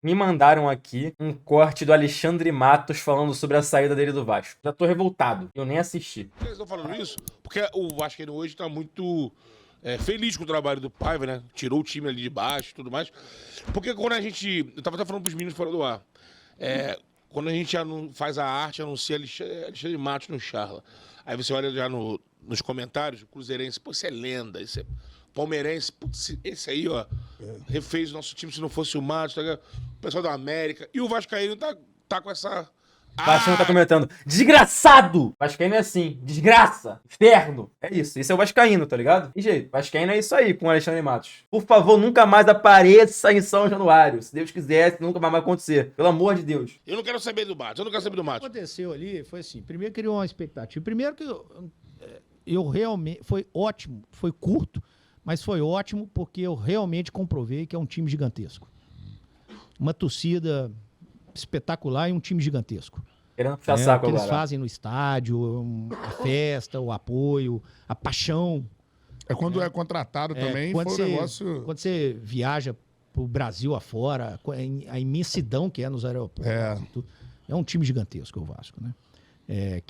Me mandaram aqui um corte do Alexandre Matos falando sobre a saída dele do Vasco. Já tô revoltado. Eu nem assisti. Eles estão falando isso porque o Vascaíno hoje tá muito feliz com o trabalho do Paiva, né? Tirou o time ali de baixo e tudo mais. Porque quando a gente... Eu tava até falando pros meninos fora do ar. Quando a gente faz a arte, anuncia Alexandre Matos no Charla. Aí você olha já nos comentários, o cruzeirense, pô, isso é lenda, isso é palmeirense, putz, esse aí, ó, refez o nosso time se não fosse o Matos, tá ligado? O pessoal da América. E o Vascaíno tá com essa... Vascaíno tá comentando, desgraçado! Vascaíno é assim, desgraça, inferno. É isso, esse é o Vascaíno, tá ligado? E jeito, Vascaíno é isso aí com o Alexandre Matos. Por favor, nunca mais apareça em São Januário. Se Deus quiser, nunca mais vai acontecer. Pelo amor de Deus. Eu não quero saber do Matos, eu não quero saber do O que Matos. aconteceu ali foi assim, primeiro criou uma expectativa. Primeiro que eu realmente, foi ótimo, foi curto, mas foi ótimo porque eu realmente comprovei que é um time gigantesco. Uma torcida espetacular e um time gigantesco. Querendo puxar saco o que agora. eles fazem no estádio, a festa, o apoio, a paixão. Quando é contratado também, quando foi um negócio... Quando você viaja pro Brasil afora, a imensidão que é nos aeroportos. É um time gigantesco o Vasco, né?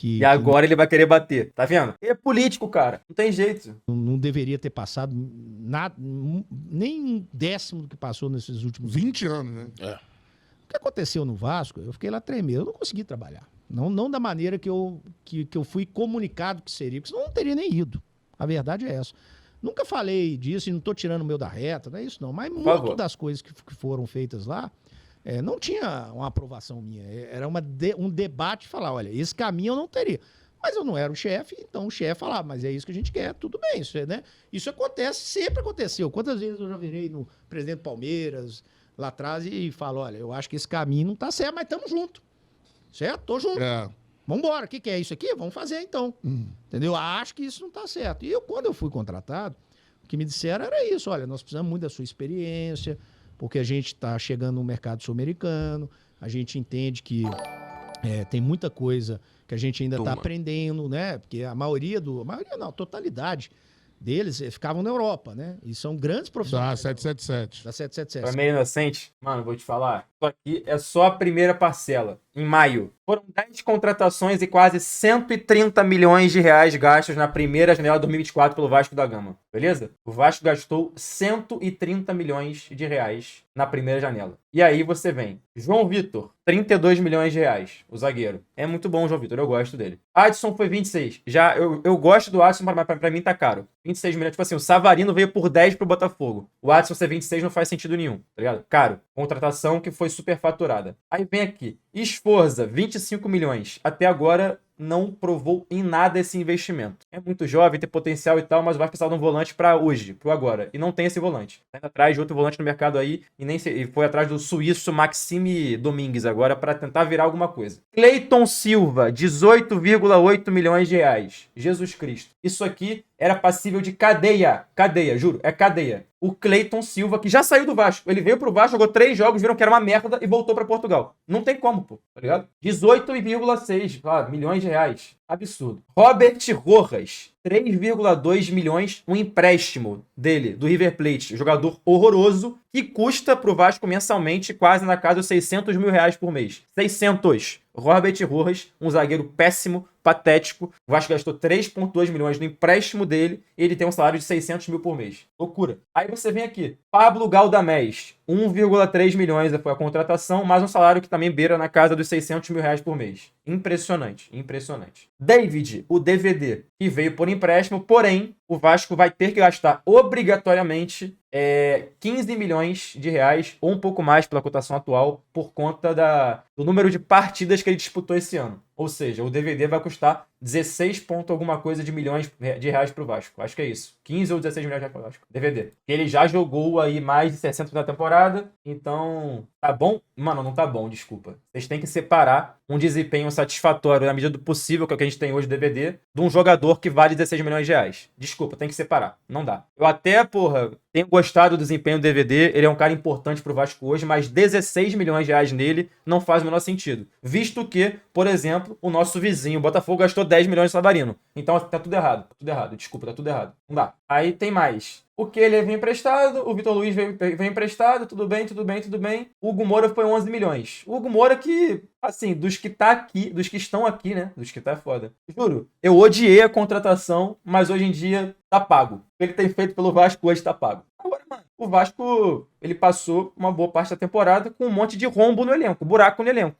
E agora ele vai querer bater, tá vendo? Ele é político, cara, não tem jeito. Não deveria ter passado nada, nem um décimo do que passou nesses últimos 20 anos, né? O que aconteceu no Vasco, eu fiquei lá tremendo, eu não consegui trabalhar. Não da maneira que eu fui comunicado que seria, porque senão eu não teria nem ido. A verdade é essa. Nunca falei disso e não estou tirando o meu da reta, não é isso não. Mas muito das coisas que foram feitas lá, não tinha uma aprovação minha. Era um debate falar, olha, esse caminho eu não teria. Mas eu não era o chefe, então o chefe falava, mas é isso que a gente quer, tudo bem. Isso acontece, sempre aconteceu. Quantas vezes eu já virei no presidente do Palmeiras lá atrás e falo, olha, eu acho que esse caminho não tá certo, mas estamos juntos. Certo? Tô junto. Vamos embora. O que é isso aqui? Vamos fazer, então. Entendeu? Acho que isso não tá certo. E quando eu fui contratado, o que me disseram era isso. Olha, nós precisamos muito da sua experiência, porque a gente está chegando no mercado sul-americano, a gente entende que tem muita coisa que a gente ainda está aprendendo, né? Porque a maioria não, a totalidade deles ficavam na Europa, né? E são grandes profissionais. Da 777. Da 777. Pra meio inocente, mano, vou te falar. Isso aqui é só a primeira parcela. Em maio, foram 10 contratações e quase 130 milhões de reais gastos na primeira janela de 2024 pelo Vasco da Gama. Beleza? O Vasco gastou 130 milhões de reais na primeira janela. E aí você vem. João Vitor, 32 milhões de reais, o zagueiro. É muito bom o João Vitor, eu gosto dele. Adson foi 26. Já eu gosto do Adson, mas pra mim tá caro. 26 milhões, tipo assim, o Savarino veio por 10 pro Botafogo. O Adson ser 26 não faz sentido nenhum, tá ligado? Caro. Contratação que foi super faturada. Aí vem aqui. Esforza, 25 milhões. Até agora não provou em nada esse investimento. É muito jovem, tem potencial e tal, mas o Vasco precisava de um volante pra hoje, pro agora. E não tem esse volante. Tá indo atrás de outro volante no mercado aí e foi atrás do suíço Maxime Domingues agora pra tentar virar alguma coisa. Cleiton Silva, 18,8 milhões de reais. Jesus Cristo. Isso aqui era passível de cadeia. Cadeia, juro, é cadeia. O Cleiton Silva, que já saiu do Vasco. Ele veio pro Vasco, jogou 3 jogos, viram que era uma merda e voltou pra Portugal. Não tem como, pô, tá ligado? 18,6 milhões de reais. Absurdo. Robert Rojas, 3,2 milhões, um empréstimo dele, do River Plate. Jogador horroroso, que custa pro Vasco mensalmente quase na casa dos 600 mil reais por mês. 600. Robert Rojas, um zagueiro péssimo, patético. O Vasco gastou 3,2 milhões no empréstimo dele e ele tem um salário de 600 mil por mês. Loucura. Aí você vem aqui. Pablo Galdamés, 1,3 milhões foi a contratação, mais um salário que também beira na casa dos 600 mil reais por mês. Impressionante, impressionante. David, o DVD, que veio por empréstimo, porém, o Vasco vai ter que gastar obrigatoriamente 15 milhões de reais, ou um pouco mais pela cotação atual, por conta do número de partidas que ele disputou esse ano. Ou seja, o DVD vai custar 16 ponto alguma coisa de milhões de reais pro Vasco. Acho que é isso. 15 ou 16 milhões de reais pro Vasco. DVD. Ele já jogou aí mais de 60% da temporada, então tá bom? Mano, não tá bom, desculpa. Vocês têm que separar um desempenho satisfatório na medida do possível, que é o que a gente tem hoje no DVD, de um jogador que vale 16 milhões de reais. Desculpa, tem que separar. Não dá. Eu até, tenho gostado do desempenho do DVD, ele é um cara importante pro Vasco hoje, mas 16 milhões de reais nele não faz o menor sentido. Visto que, por exemplo, o nosso vizinho, o Botafogo, gastou 10 milhões de Savarino. Então tá tudo errado. Tá tudo errado. Desculpa, tá tudo errado. Não dá. Aí tem mais. O Kehler veio emprestado, o Vitor Luiz veio emprestado, tudo bem. O Hugo Moura foi 11 milhões. O Hugo Moura que, assim, dos que estão aqui, né? Dos que tá é foda. Juro, eu odiei a contratação, mas hoje em dia tá pago. O que ele tem feito pelo Vasco hoje tá pago. Agora, mano, o Vasco, ele passou uma boa parte da temporada com um monte de rombo no elenco, buraco no elenco.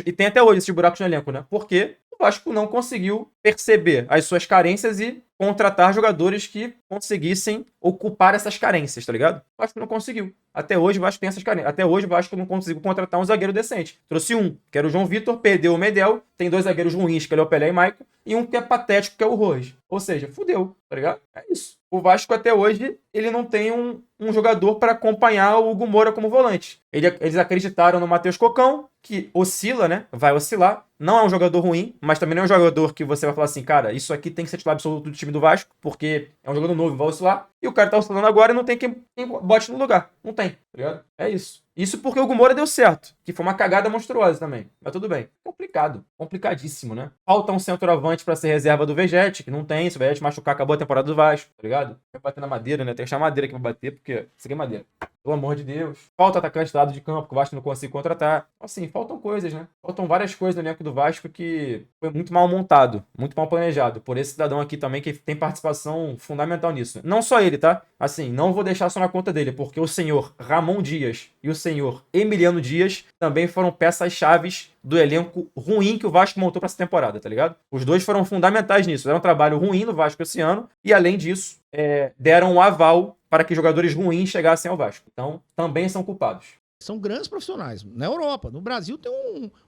E tem até hoje esses buracos no elenco, né? Porque o Vasco não conseguiu perceber as suas carências e contratar jogadores que conseguissem ocupar essas carências, tá ligado? O Vasco não conseguiu. Até hoje o Vasco tem essas carências. Até hoje o Vasco não conseguiu contratar um zagueiro decente. Trouxe um, que era o João Vitor, perdeu o Medel, tem 2 zagueiros ruins, que é o Pelé e Maicon, e um que é patético, que é o Rojas. Ou seja, fudeu, tá ligado? É isso. O Vasco até hoje, ele não tem um jogador para acompanhar o Hugo Moura como volante. Eles acreditaram no Matheus Cocão, que oscila, né? Vai oscilar. Não é um jogador ruim, mas também não é um jogador que você vai falar assim, cara, isso aqui tem que ser titular absoluto do time do Vasco, porque é um jogador novo, vai oscilar. E o cara tá oscilando agora e não tem quem bote no lugar. Não tem, tá ligado? É isso. Isso porque o Hugo Moura deu certo, que foi uma cagada monstruosa também. Mas tudo bem. Complicado. Complicadíssimo, né? Falta um centroavante pra ser reserva do Vegetti, que não tem. Se o Vegetti machucar, acabou a temporada do Vasco, tá ligado? Vai bater na madeira, né? Tem que achar madeira aqui pra bater, porque isso aqui é madeira. Pelo amor de Deus. Falta atacante do lado de campo, que o Vasco não consegue contratar. Assim, faltam coisas, né? Faltam várias coisas no elenco do Vasco que foi muito mal montado, muito mal planejado. Por esse cidadão aqui também que tem participação fundamental nisso. Não só ele, tá? Assim, não vou deixar só na conta dele, porque o senhor Ramon Dias e o senhor Emiliano Dias também foram peças-chaves do elenco ruim que o Vasco montou pra essa temporada, tá ligado? Os dois foram fundamentais nisso. Era um trabalho ruim no Vasco esse ano e, além disso, deram um aval para que jogadores ruins chegassem ao Vasco. Então, também são culpados. São grandes profissionais. Na Europa, no Brasil tem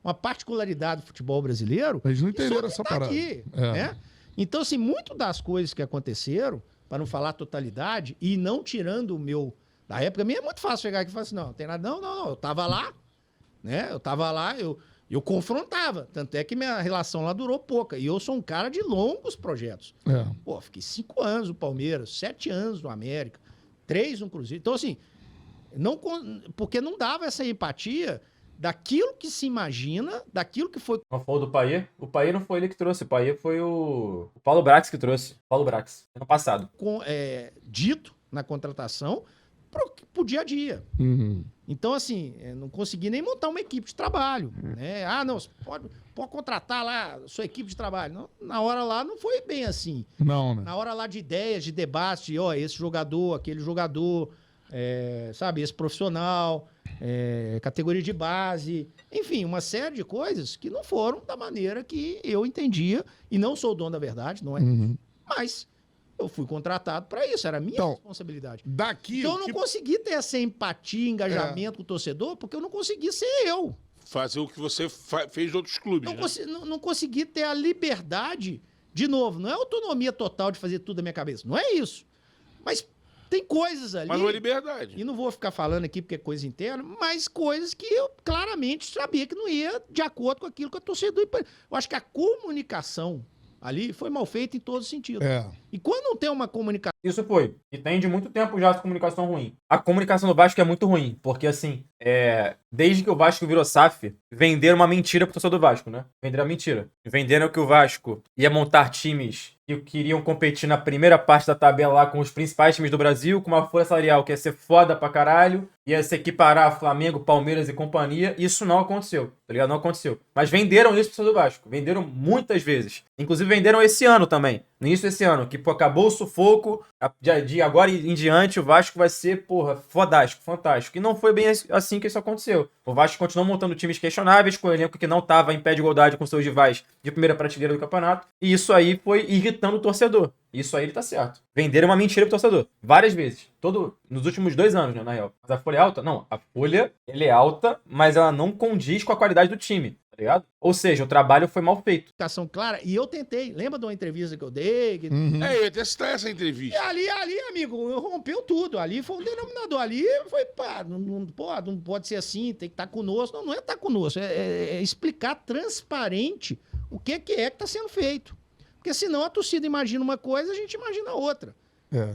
uma particularidade do futebol brasileiro. Eles não que só entenderam quem essa tá parada. aqui, É. né? Então, assim, muito das coisas que aconteceram, para não falar totalidade, e não tirando o meu... Da época, minha é muito fácil chegar aqui e falar assim, não tem nada, não, eu tava lá, né? Eu tava lá, eu confrontava. Tanto é que minha relação lá durou pouca. E eu sou um cara de longos projetos. É. Pô, fiquei 5 anos no Palmeiras, 7 anos no América, 3 no Cruzeiro. Então, assim, porque não dava essa empatia daquilo que se imagina, daquilo que foi... Não foi o do Payet? O Payet não foi ele que trouxe. O Payet foi o Paulo Brax que trouxe. Paulo Brax, ano passado. Dito na contratação pro dia a dia. Uhum. Então, assim, não consegui nem montar uma equipe de trabalho, né? Ah, não, você pode contratar lá a sua equipe de trabalho. Não, na hora lá não foi bem assim. Não, né? Na hora lá de ideias, de debate, de, esse jogador, aquele jogador, sabe, esse profissional, categoria de base, enfim, uma série de coisas que não foram da maneira que eu entendia, e não sou o dono da verdade, não é? Uhum. Mas eu fui contratado para isso, era minha responsabilidade. Daqui... Então eu não consegui ter essa empatia, engajamento com o torcedor, porque eu não consegui ser eu. Fazer o que você fez de outros clubes, Não consegui ter a liberdade, de novo, não é autonomia total de fazer tudo da minha cabeça, não é isso. Mas tem coisas ali... Mas não é liberdade. E não vou ficar falando aqui porque é coisa interna, mas coisas que eu claramente sabia que não ia de acordo com aquilo que a torcedor... Eu acho que a comunicação ali foi mal feita em todos os sentidos. E quando não tem uma comunicação... Isso foi. E tem de muito tempo já essa comunicação ruim. A comunicação do Vasco é muito ruim, porque assim, desde que o Vasco virou SAF, venderam uma mentira pro torcedor do Vasco, né? Venderam a mentira. Venderam que o Vasco ia montar times que queriam competir na primeira parte da tabela lá com os principais times do Brasil, com uma folha salarial que ia ser foda pra caralho, ia se equiparar a Flamengo, Palmeiras e companhia. Isso não aconteceu, tá ligado? Não aconteceu. Mas venderam isso pro torcedor do Vasco. Venderam muitas vezes. Inclusive venderam esse ano também. No início desse ano, que acabou o sufoco, de agora em diante o Vasco vai ser, fodástico, fantástico. E não foi bem assim que isso aconteceu. O Vasco continuou montando times questionáveis, com o elenco que não estava em pé de igualdade com seus rivais de primeira prateleira do campeonato. E isso aí foi irritando o torcedor. Isso aí ele tá certo. Venderam uma mentira pro torcedor. Várias vezes. Nos últimos 2 anos, né, na real. Mas a folha é alta? Não. A folha, ela é alta, mas ela não condiz com a qualidade do time. Tá ligado? Ou seja, o trabalho foi mal feito. Comunicação clara, e eu tentei. Lembra de uma entrevista que eu dei? Eu ia testar essa entrevista. E ali, amigo, rompeu tudo. Ali foi um denominador. Ali foi, não pode ser assim, tem que estar conosco. Não é estar conosco, é explicar transparente o que é que está sendo feito. Porque senão a torcida imagina uma coisa, a gente imagina outra.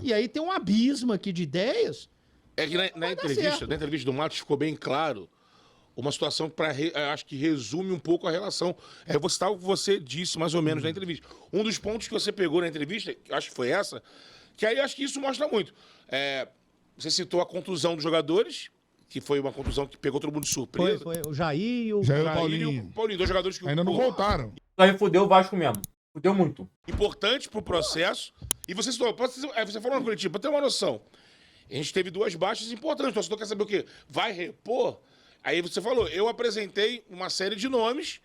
E aí tem um abismo aqui de ideias. É que na entrevista do Matos ficou bem claro uma situação que acho que resume um pouco a relação. Eu vou citar o que você disse mais ou menos na entrevista. Um dos pontos que você pegou na entrevista, acho que foi essa, Que aí eu acho que isso mostra muito. Você citou a contusão dos jogadores, que foi uma contusão que pegou todo mundo de surpresa. Foi o Jair e o... Jair e o Jair e Paulinho. o Paulinho, 2 jogadores que Ainda não voltaram. Isso aí fudeu o Vasco mesmo. Fudeu muito. importante pro processo. E você citou, você falou no coletivo, pra ter uma noção. A gente teve 2 baixas importantes. O torcedor quer saber o quê? Vai repor? Aí você falou, eu apresentei uma série de nomes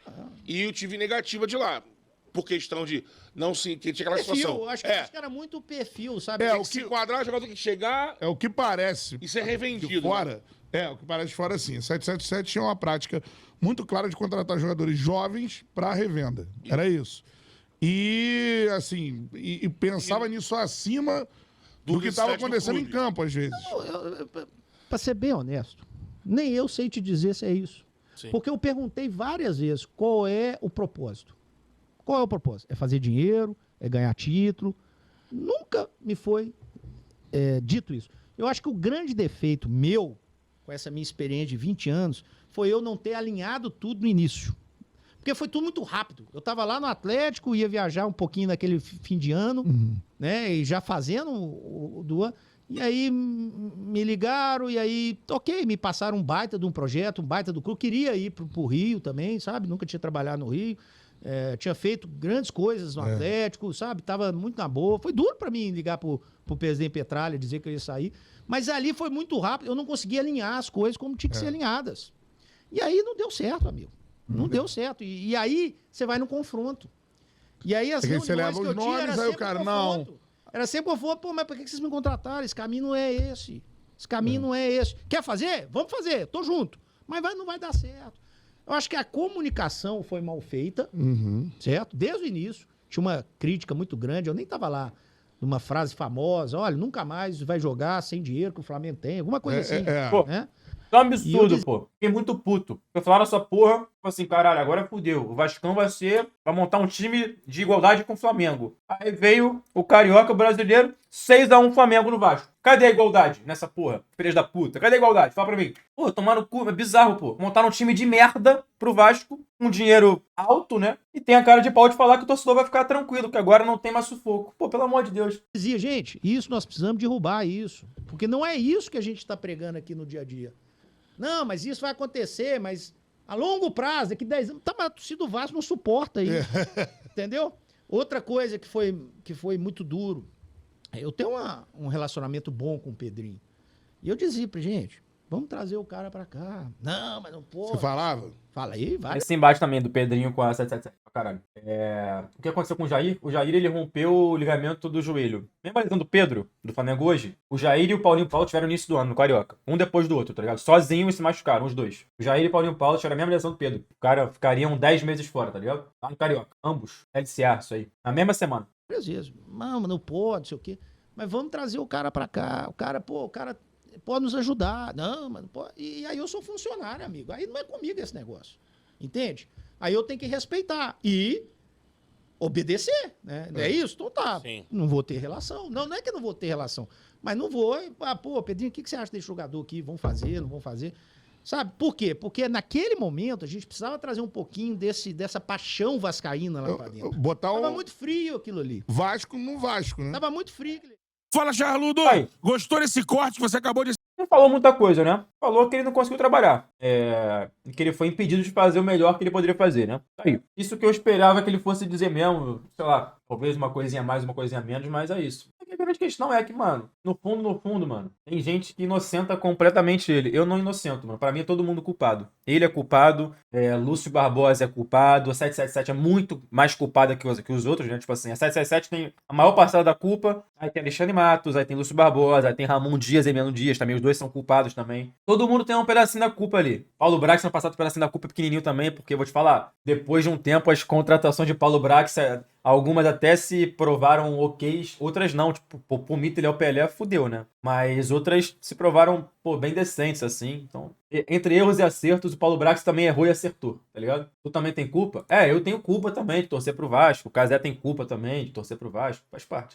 e eu tive negativa de lá. Por questão de não se... Que tinha aquela situação. Eu acho que era muito perfil, sabe? Tem que se enquadrar, o jogador tem que chegar É o que parece. e ser revendido. De fora, o que parece de fora assim. 777 tinha uma prática muito clara de contratar jogadores jovens para revenda. Era isso. E, assim, e pensava nisso acima do que estava acontecendo em campo, às vezes. Pra ser bem honesto, nem eu sei te dizer se é isso. Sim. Porque eu perguntei várias vezes qual é o propósito. Qual é o propósito? É fazer dinheiro? É ganhar título? Nunca me foi dito isso. Eu acho que o grande defeito meu, com essa minha experiência de 20 anos, foi eu não ter alinhado tudo no início. Porque foi tudo muito rápido. Eu estava lá no Atlético, ia viajar um pouquinho naquele fim de ano, né? E já fazendo o do ano. E aí me ligaram, e aí, ok, me passaram um baita de um projeto, um baita do clube. Queria ir pro Rio também, sabe? Nunca tinha trabalhado no Rio. Tinha feito grandes coisas no Atlético, sabe? Tava muito na boa. Foi duro para mim ligar pro presidente Petralha, dizer que eu ia sair. Mas ali foi muito rápido. Eu não conseguia alinhar as coisas como tinha que ser alinhadas. E aí não deu certo, amigo. Não deu certo. E aí você vai no confronto. E aí as Porque você reuniões leva que os eu tinha nomes, era aí o sempre cara, confronto. Era sempre confronto. Pô, mas por que vocês me contrataram? Esse caminho não é esse. Esse caminho não é esse. Quer fazer? Vamos fazer. Tô junto. Mas não vai dar certo. Eu acho que a comunicação foi mal feita, certo? Desde o início. Tinha uma crítica muito grande. Eu nem tava lá. Numa frase famosa. Olha, nunca mais vai jogar sem dinheiro que o Flamengo tem. Alguma coisa assim. Pô, Né? isso é um absurdo, pô. Fiquei muito puto. Porque falaram essa porra, tipo assim, caralho, agora fudeu. O Vascão vai montar um time de igualdade com o Flamengo. Aí veio o Carioca brasileiro, 6-1 Flamengo no Vasco. Cadê a igualdade nessa porra? Filhas da puta. Cadê a igualdade? Fala pra mim. Pô, tomaram no cu, é bizarro, pô. Montaram um time de merda pro Vasco, com dinheiro alto, né? E tem a cara de pau de falar que o torcedor vai ficar tranquilo, que agora não tem mais sufoco. Pô, pelo amor de Deus. Dizia, gente, isso nós precisamos derrubar isso. Porque não é isso que a gente tá pregando aqui no dia a dia. Não, mas isso vai acontecer, mas a longo prazo, daqui 10 anos, tá, mas a torcida do Vasco não suporta isso. Entendeu? Outra coisa que foi muito duro, eu tenho um relacionamento bom com o Pedrinho. E eu dizia pra gente, vamos trazer o cara pra cá. Não, mas não pode. Você falava? Fala aí, vai. Esse embate também do Pedrinho com a 777, caralho. O que aconteceu com o Jair? O Jair, ele rompeu o ligamento do joelho. Mesmo a lesão do Pedro, do Flamengo hoje, o Jair e o Paulinho Paulo tiveram no início do ano, no Carioca. Um depois do outro, tá ligado? Sozinhos se machucaram, os dois. O Jair e o Paulinho Paulo tiveram a mesma lesão do Pedro. O cara ficariam 10 meses fora, tá ligado? Lá no Carioca. Ambos. LCA, isso aí. Na mesma semana. Várias vezes. Não pode, não sei o quê. Mas vamos trazer o cara pra cá. O cara pode nos ajudar. Não, mas não pode. E aí eu sou funcionário, amigo. Aí não é comigo esse negócio. Entende? Aí eu tenho que respeitar e obedecer, né? Não é isso? Então tá. Sim. Não vou ter relação. Não é que eu não vou ter relação. Mas não vou. Pedrinho, o que você acha desse jogador aqui? Vão fazer, não vão fazer? Sabe? Por quê? Porque naquele momento a gente precisava trazer um pouquinho dessa paixão vascaína lá pra dentro. Tava muito frio aquilo ali. Vasco no Vasco, né? Tava muito frio. Fala, Charludo! Aí. Gostou desse corte que você acabou de... Não falou muita coisa, né? Falou que ele não conseguiu trabalhar. Que ele foi impedido de fazer o melhor que ele poderia fazer, né? Aí. Isso que eu esperava que ele fosse dizer mesmo, sei lá, talvez uma coisinha a mais, uma coisinha a menos, mas é isso. A grande questão é que, mano, no fundo, mano, tem gente que inocenta completamente ele. Eu não inocento, mano. Pra mim é todo mundo culpado. Ele é culpado, Lúcio Barbosa é culpado, a 777 é muito mais culpada que os outros, né? Tipo assim, a 777 tem a maior parcela da culpa, aí tem Alexandre Matos, aí tem Lúcio Barbosa, aí tem Ramon Dias e Emiliano Dias também, os dois são culpados também. Todo mundo tem um pedacinho da culpa ali. Paulo Brax no passado um pedacinho da culpa pequenininho também, porque eu vou te falar, depois de um tempo as contratações de Paulo Brax, algumas até se provaram ok, outras não, tipo, o Mito e o Pelé fudeu, né? Mas outras se provaram, bem decentes, assim. Então, entre erros e acertos, o Paulo Brax também errou e acertou, tá ligado? Tu também tem culpa? Eu tenho culpa também de torcer pro Vasco. O Casé tem culpa também de torcer pro Vasco, faz parte.